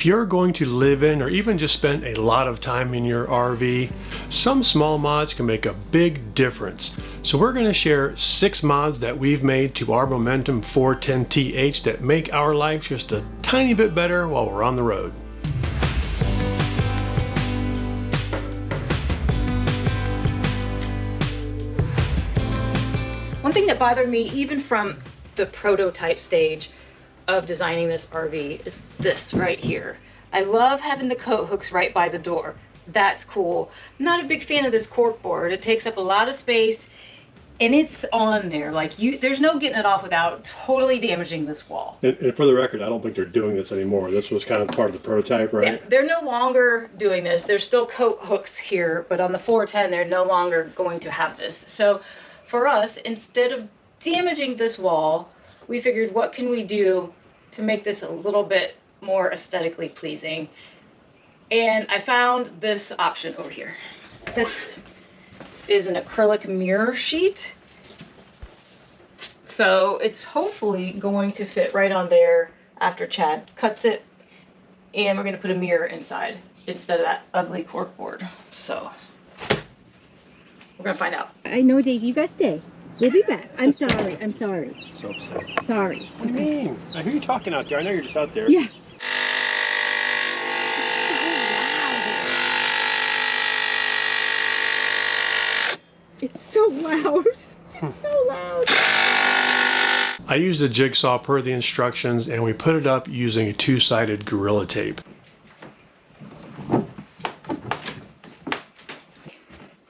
If you're going to live in or even just spend a lot of time in your RV, some small mods can make a big difference. So we're going to share 6 mods that we've made to our Momentum 410TH that make our life just a tiny bit better while we're on the road. One thing that bothered me even from the prototype stage of designing this RV is this right here. I love having the coat hooks right by the door. That's cool. I'm not a big fan of this corkboard. It takes up a lot of space and it's on there. Like there's no getting it off without totally damaging this wall. And for the record, I don't think they're doing this anymore. This was kind of part of the prototype, right? Yeah, they're no longer doing this. There's still coat hooks here, but on the 410, they're no longer going to have this. So for us, instead of damaging this wall, we figured, what can we do to make this a little bit more aesthetically pleasing? And I found this option over here. This is an acrylic mirror sheet. So it's hopefully going to fit right on there after Chad cuts it. And we're going to put a mirror inside instead of that ugly corkboard. So we're going to find out. I know, Daisy, you guys stay. We'll be back. I'm sorry. I'm sorry. So upset. Sorry. What do you mean? I hear you talking out there. I know you're just out there. Yeah. It's so loud. It's so loud. I used a jigsaw per the instructions and we put it up using a 2-sided Gorilla Tape. The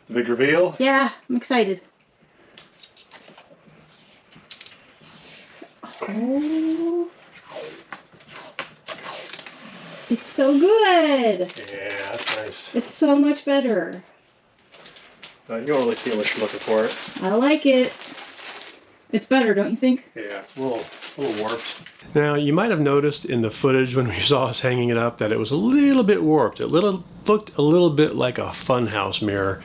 big reveal? Yeah, I'm excited. Oh. It's so good. Yeah, that's nice. It's so much better. You don't really see how much you're looking for it. I like it. It's better, don't you think? Yeah, it's a little warped. Now, you might have noticed in the footage when we saw us hanging it up that it was a little bit warped. It looked a little bit like a funhouse mirror.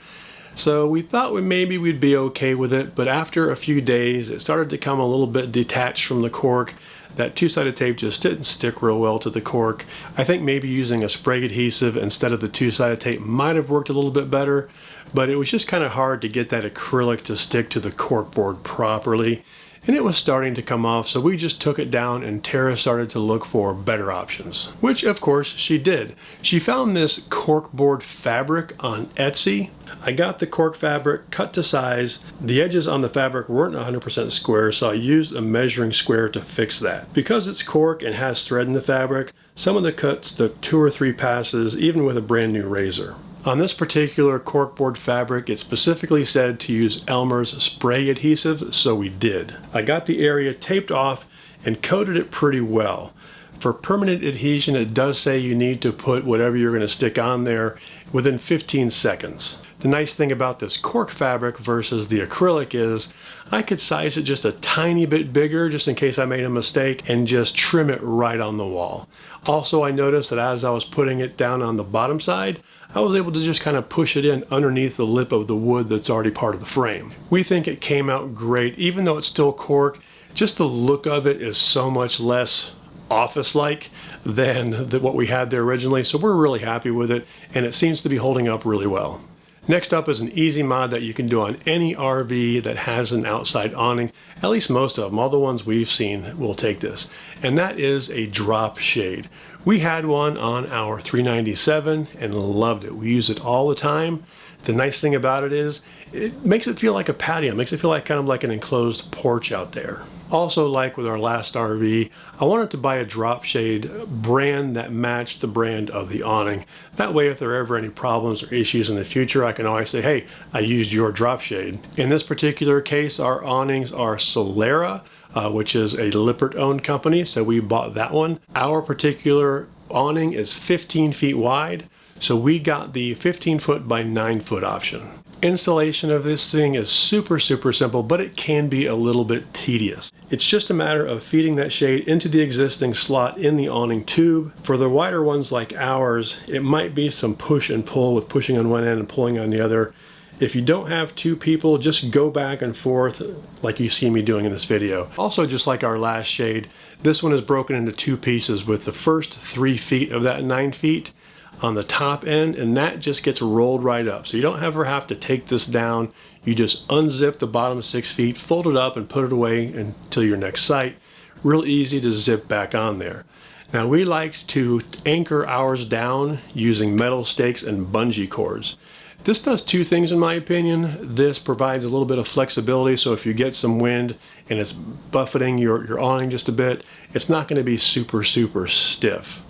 So we thought maybe we'd be okay with it, but after a few days, it started to come a little bit detached from the cork. That 2-sided tape just didn't stick real well to the cork. I think maybe using a spray adhesive instead of the 2-sided tape might have worked a little bit better, but it was just kind of hard to get that acrylic to stick to the corkboard properly. And it was starting to come off, so we just took it down and Tara started to look for better options. Which, of course, she did. She found this corkboard fabric on Etsy. I got the cork fabric cut to size. The edges on the fabric weren't 100% square, so I used a measuring square to fix that. Because it's cork and has thread in the fabric, some of the cuts took 2 or 3 passes, even with a brand new razor. On this particular corkboard fabric, it specifically said to use Elmer's spray adhesive, so we did. I got the area taped off and coated it pretty well. For permanent adhesion, it does say you need to put whatever you're going to stick on there within 15 seconds. The nice thing about this cork fabric versus the acrylic is I could size it just a tiny bit bigger just in case I made a mistake and just trim it right on the wall. Also, I noticed that as I was putting it down on the bottom side, I was able to just kind of push it in underneath the lip of the wood that's already part of the frame. We think it came out great, even though it's still cork. Just the look of it is so much less office-like than what we had there originally, so we're really happy with it, and it seems to be holding up really well. Next up is an easy mod that you can do on any RV that has an outside awning. At least most of them, all the ones we've seen will take this. And that is a drop shade. We had one on our 397 and loved it. We use it all the time. The nice thing about it is it makes it feel like a patio. It makes it feel like kind of like an enclosed porch out there. Also, like with our last RV, I wanted to buy a drop shade brand that matched the brand of the awning. That way, if there are ever any problems or issues in the future, I can always say, hey, I used your drop shade. In this particular case, our awnings are Solera, which is a Lippert-owned company, so we bought that one. Our particular awning is 15 feet wide, so we got the 15 foot by 9 foot option. Installation of this thing is super simple, but it can be a little bit tedious. It's just a matter of feeding that shade into the existing slot in the awning tube. For the wider ones like ours, it might be some push and pull with pushing on one end and pulling on the other. If you don't have two people, just go back and forth like you see me doing in this video. Also, just like our last shade, this one is broken into two pieces with the first 3 feet of that 9 feet on the top end, and that just gets rolled right up. So you don't ever have to take this down. You just unzip the bottom 6 feet, fold it up, and put it away until your next site. Real easy to zip back on there. Now, we like to anchor ours down using metal stakes and bungee cords. This does two things in my opinion. This provides a little bit of flexibility, so if you get some wind and it's buffeting your awning just a bit, it's not going to be super stiff.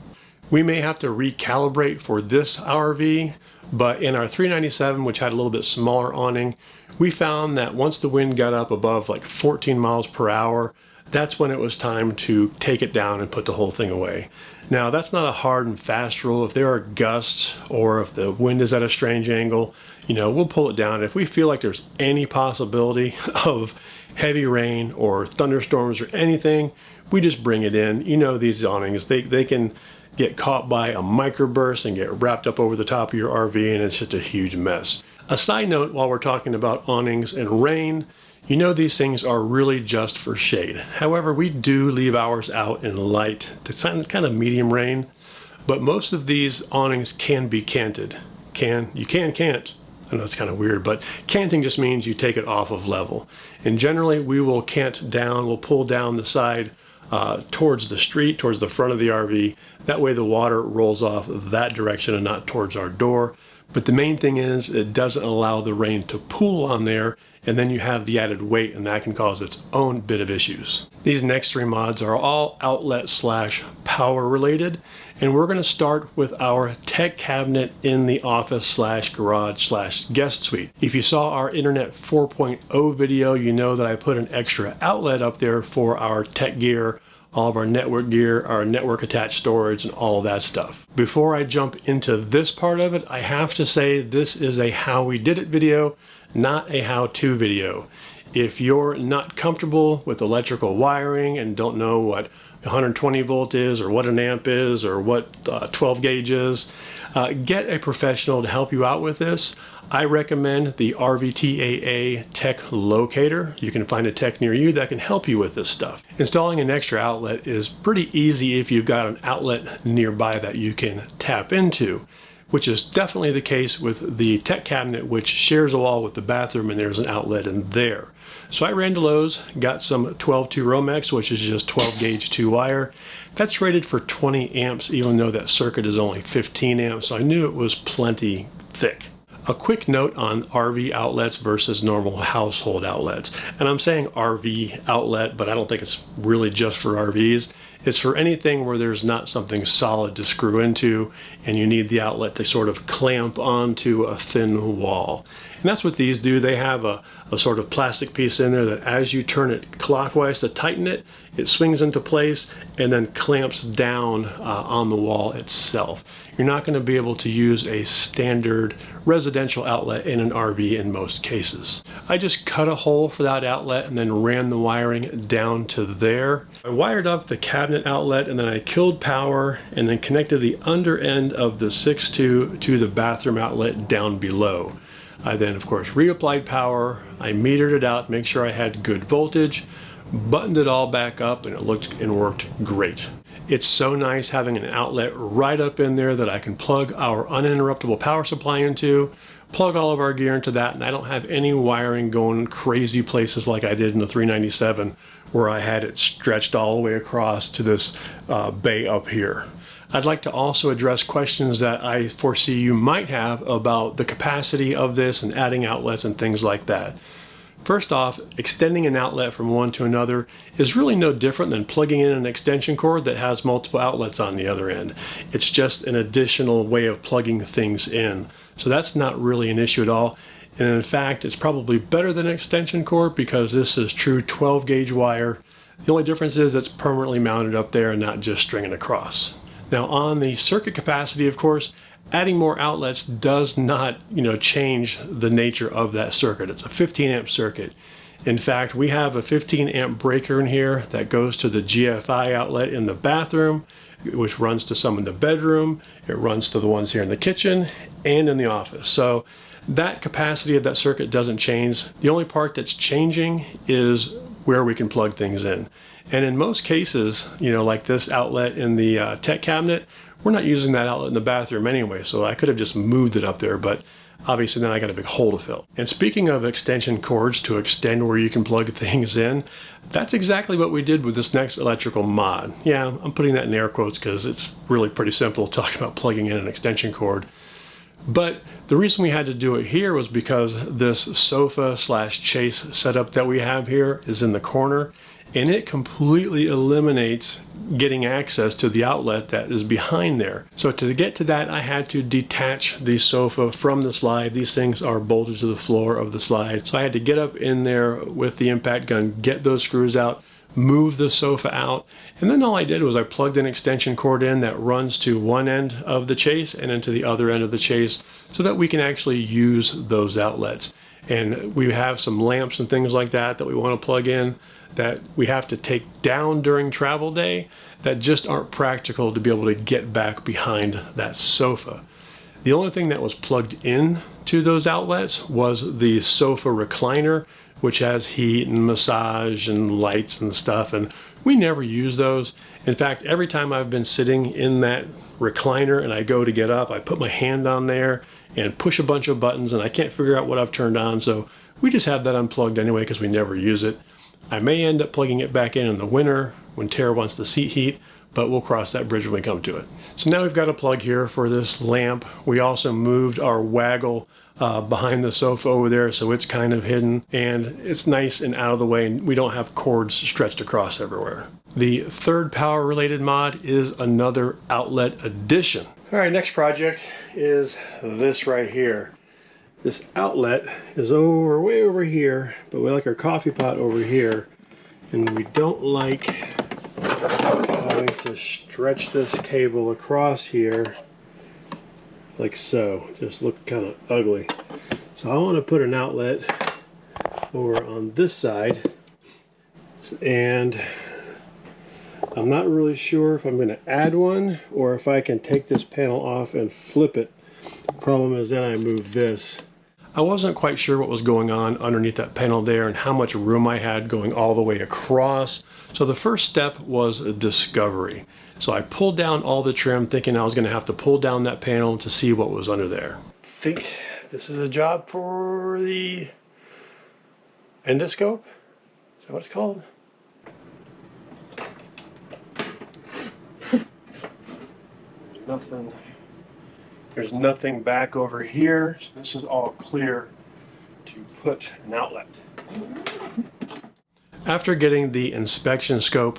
We may have to recalibrate for this RV, but in our 397, which had a little bit smaller awning, we found that once the wind got up above like 14 miles per hour, that's when it was time to take it down and put the whole thing away. Now, that's not a hard and fast rule. If there are gusts or if the wind is at a strange angle, you know, we'll pull it down. If we feel like there's any possibility of heavy rain or thunderstorms or anything, we just bring it in. You know, these awnings, they can get caught by a microburst and get wrapped up over the top of your RV, and it's just a huge mess. A side note, while we're talking about awnings and rain, you know these things are really just for shade. However, we do leave ours out in light to kind of medium rain, but most of these awnings can be canted. Can't. I know it's kind of weird, but canting just means you take it off of level. And generally we will cant down, we'll pull down the side towards the street, towards the front of the RV. That way the water rolls off that direction and not towards our door. But the main thing is it doesn't allow the rain to pool on there, and then you have the added weight, and that can cause its own bit of issues. These next 3 mods are all outlet / power related, and we're going to start with our tech cabinet in the office / garage / guest suite. If you saw our Internet 4.0 video, you know that I put an extra outlet up there for our tech gear, all of our network gear, our network attached storage, and all of that stuff. Before I jump into this part of it, I have to say this is a how we did it video, not a how-to video. If you're not comfortable with electrical wiring and don't know what 120 volt is or what an amp is or what 12 gauge is, get a professional to help you out with this. I recommend the RVTAA Tech Locator. You can find a tech near you that can help you with this stuff. Installing an extra outlet is pretty easy if you've got an outlet nearby that you can tap into, which is definitely the case with the tech cabinet, which shares a wall with the bathroom, and there's an outlet in there. So I ran to Lowe's, got some 12-2 Romex, which is just 12 gauge 2 wire. That's rated for 20 amps, even though that circuit is only 15 amps, so I knew it was plenty thick. A quick note on RV outlets versus normal household outlets. And I'm saying RV outlet, but I don't think it's really just for RVs. It's for anything where there's not something solid to screw into and you need the outlet to sort of clamp onto a thin wall. And that's what these do. They have a sort of plastic piece in there that as you turn it clockwise to tighten it, it swings into place and then clamps down on the wall itself. You're not going to be able to use a standard residential outlet in an RV in most cases. I just cut a hole for that outlet and then ran the wiring down to there. I wired up the cabinet outlet and then I killed power and then connected the under end of the 6.2 to the bathroom outlet down below. I then, of course, reapplied power. I metered it out, make sure I had good voltage, buttoned it all back up, and it looked and worked great. It's so nice having an outlet right up in there that I can plug our uninterruptible power supply into, plug all of our gear into that, and I don't have any wiring going crazy places like I did in the 397, where I had it stretched all the way across to this bay up here. I'd like to also address questions that I foresee you might have about the capacity of this and adding outlets and things like that. First off, extending an outlet from one to another is really no different than plugging in an extension cord that has multiple outlets on the other end. It's just an additional way of plugging things in. So that's not really an issue at all. And in fact, it's probably better than an extension cord because this is true 12 gauge wire. The only difference is it's permanently mounted up there and not just stringing across. Now on the circuit capacity, of course, adding more outlets does not, change the nature of that circuit. It's a 15 amp circuit. In fact, we have a 15 amp breaker in here that goes to the GFI outlet in the bathroom, which runs to some in the bedroom. It runs to the ones here in the kitchen and in the office. So that capacity of that circuit doesn't change. The only part that's changing is where we can plug things in. And in most cases, you know, like this outlet in the tech cabinet, we're not using that outlet in the bathroom anyway, so I could have just moved it up there, but obviously then I got a big hole to fill. And speaking of extension cords to extend where you can plug things in, that's exactly what we did with this next electrical mod. Yeah, I'm putting that in air quotes because it's really pretty simple talking about plugging in an extension cord. But the reason we had to do it here was because this sofa slash chase setup that we have here is in the corner, and it completely eliminates getting access to the outlet that is behind there. So to get to that, I had to detach the sofa from the slide. These things are bolted to the floor of the slide. So I had to get up in there with the impact gun, get those screws out, move the sofa out, and then all I did was I plugged an extension cord in that runs to one end of the chase and into the other end of the chase so that we can actually use those outlets. And we have some lamps and things like that that we want to plug in that we have to take down during travel day that just aren't practical to be able to get back behind that sofa. The only thing that was plugged in to those outlets was the sofa recliner, which has heat and massage and lights and stuff, and we never use those. In fact, every time I've been sitting in that recliner and I go to get up, I put my hand on there and push a bunch of buttons and I can't figure out what I've turned on, so we just have that unplugged anyway because we never use it. I may end up plugging it back in the winter when Tara wants the seat heat, but we'll cross that bridge when we come to it. So now we've got a plug here for this lamp. We also moved our waggle behind the sofa over there, so it's kind of hidden and it's nice and out of the way, and we don't have cords stretched across everywhere. The third power related mod is another outlet addition. All right, next project is this right here. This outlet is way over here, but we like our coffee pot over here, and we don't like having to stretch this cable across here like so. Just look kind of ugly. So I want to put an outlet over on this side, and I'm not really sure if I'm going to add one or if I can take this panel off and flip it. Problem is then I move this. I wasn't quite sure what was going on underneath that panel there and how much room I had going all the way across. So the first step was a discovery. So I pulled down all the trim thinking I was going to have to pull down that panel to see what was under there. I think this is a job for the endoscope. Is that what it's called? There's nothing back over here, so this is all clear to put an outlet. After getting the inspection scope,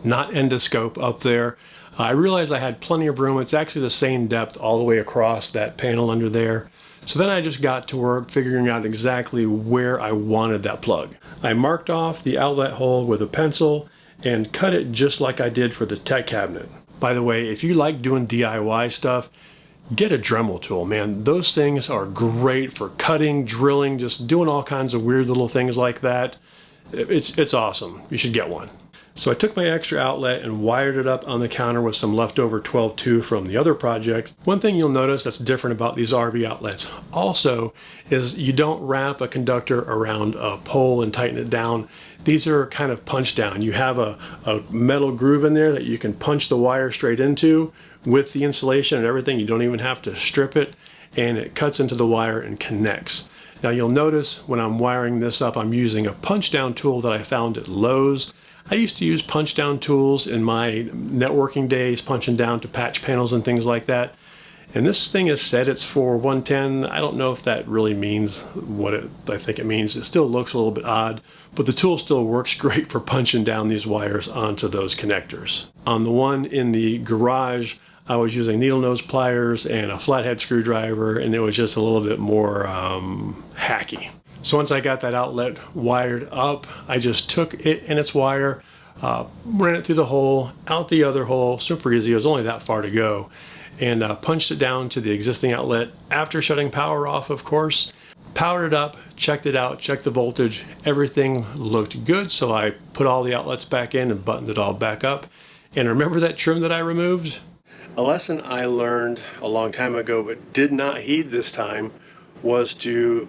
not endoscope, up there, I realized I had plenty of room. It's actually the same depth all the way across that panel under there. So then I just got to work figuring out exactly where I wanted that plug. I marked off the outlet hole with a pencil and cut it just like I did for the tech cabinet. By the way, if you like doing DIY stuff, get a Dremel tool, man. Those things are great for cutting, drilling, just doing all kinds of weird little things like that. It's awesome. You should get one. So I took my extra outlet and wired it up on the counter with some leftover 12-2 from the other project. One thing you'll notice that's different about these RV outlets also is you don't wrap a conductor around a pole and tighten it down. These are kind of punch down. You have a metal groove in there that you can punch the wire straight into with the insulation and everything. You don't even have to strip it, and it cuts into the wire and connects. Now you'll notice when I'm wiring this up, I'm using a punch down tool that I found at Lowe's. I used to use punch down tools in my networking days, punching down to patch panels and things like that. And this thing is said it's for 110. I don't know if that really means what I think it means. It still looks a little bit odd, but the tool still works great for punching down these wires onto those connectors. On the one in the garage, I was using needle nose pliers and a flathead screwdriver, and it was just a little bit more hacky. So once I got that outlet wired up, I just took it and its wire, ran it through the hole, out the other hole, super easy. It was only that far to go, and punched it down to the existing outlet after shutting power off, of course. Powered it up, checked it out, checked the voltage, everything looked good, so I put all the outlets back in and buttoned it all back up. And remember that trim that I removed? A lesson I learned a long time ago but did not heed this time was to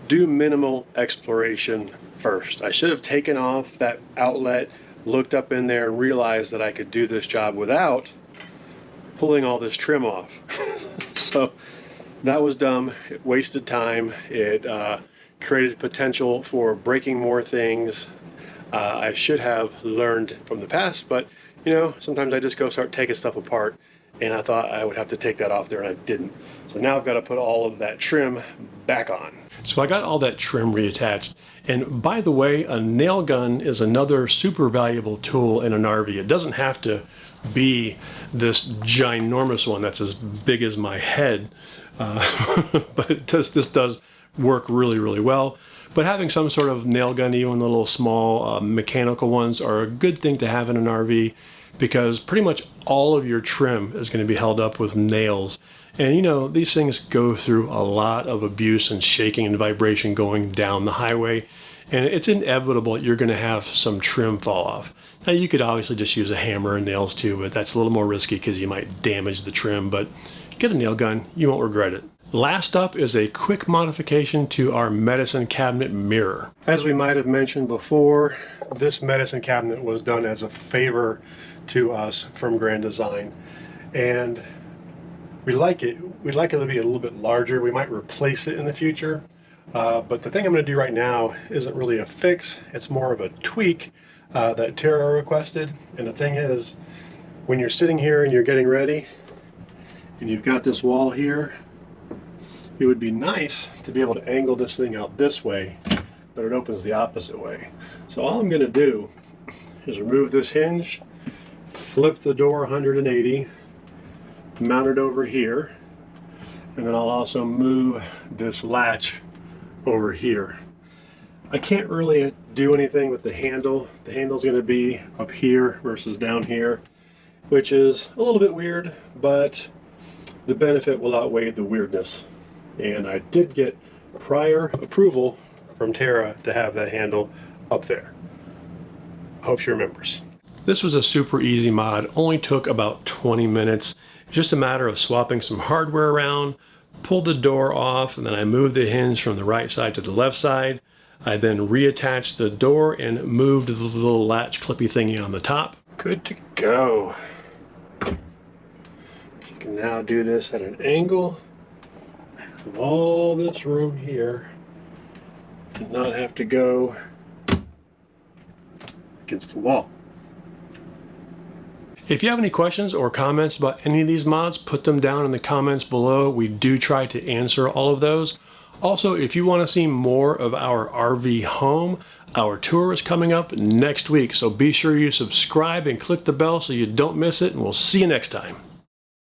do minimal exploration first. I should have taken off that outlet, looked up in there, and realized that I could do this job without pulling all this trim off. So that was dumb. It wasted time. It created potential for breaking more things. I should have learned from the past, but you know, sometimes I just go start taking stuff apart, and I thought I would have to take that off there, and I didn't. So now I've got to put all of that trim back on. So I got all that trim reattached. And by the way, a nail gun is another super valuable tool in an RV. It doesn't have to be this ginormous one that's as big as my head, but this does work really, really well. But having some sort of nail gun, even the little small mechanical ones, are a good thing to have in an RV, because pretty much all of your trim is going to be held up with nails. And you know, these things go through a lot of abuse and shaking and vibration going down the highway, and it's inevitable you're going to have some trim fall off. Now you could obviously just use a hammer and nails too, but that's a little more risky because you might damage the trim. But get a nail gun, you won't regret it. Last up is a quick modification to our medicine cabinet mirror. As we might have mentioned before, this medicine cabinet was done as a favor to us from Grand Design, and we like it. We'd like it to be a little bit larger. We might replace it in the future, but the thing I'm going to do right now isn't really a fix. It's more of a tweak that Tara requested. And the thing is, when you're sitting here and you're getting ready, and you've got this wall here, it would be nice to be able to angle this thing out this way, but it opens the opposite way. So all I'm going to do is remove this hinge, flip the door 180, mount it over here, and then I'll also move this latch over here. I can't really do anything with the handle. The handle's going to be up here versus down here, which is a little bit weird, but the benefit will outweigh the weirdness. And I did get prior approval from Tara to have that handle up there. I hope she remembers. This was a super easy mod, only took about 20 minutes. Just a matter of swapping some hardware around, pulled the door off, and then I moved the hinge from the right side to the left side. I then reattached the door and moved the little latch clippy thingy on the top. Good to go. You can now do this at an angle. Have all this room here and not have to go against the wall. If you have any questions or comments about any of these mods, put them down in the comments below. We do try to answer all of those. Also, if you want to see more of our RV home, our tour is coming up next week, so be sure you subscribe and click the bell so you don't miss it, and we'll see you next time.